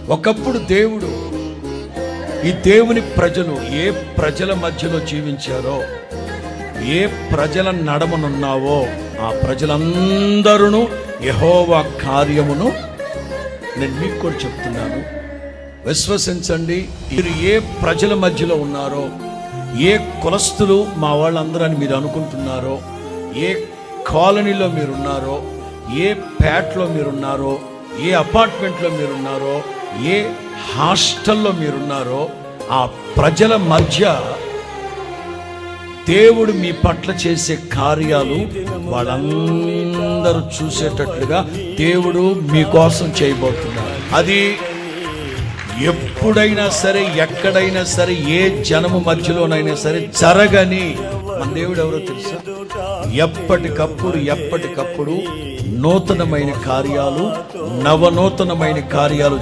ఒకప్పుడు దేవుడు, ఈ దేవుని ప్రజలు ఏ ప్రజల మధ్యలో జీవించారో, ఏ ప్రజల నడమనున్నావో ఆ ప్రజలందరూ యెహోవా కార్యమును నేను మీకు కూడా చెప్తున్నాను, విశ్వసించండి. మీరు ఏ ప్రజల మధ్యలో ఉన్నారో, ఏ కులస్తులు మా వాళ్ళందరూ అని మీరు అనుకుంటున్నారో, ఏ కాలనీలో మీరున్నారో, ఏ పేటలో మీరున్నారో, ఏ అపార్ట్మెంట్లో మీరున్నారో, ఏ హాస్టల్లో మీరున్నారో, ఆ ప్రజల మధ్య దేవుడు మీ పట్ల చేసే కార్యాలు వాళ్ళందరూ చూసేటట్లుగా దేవుడు మీకోసం చేయబోతున్నారు. అది ఎప్పుడైనా సరే, ఎక్కడైనా సరే, ఏ జనము మధ్యలోనైనా సరే జరగని మన దేవుడు ఎవరో తెలుసా? ఎప్పటికప్పుడు నూతనమైన కార్యాలు, నవనూతనమైన కార్యాలు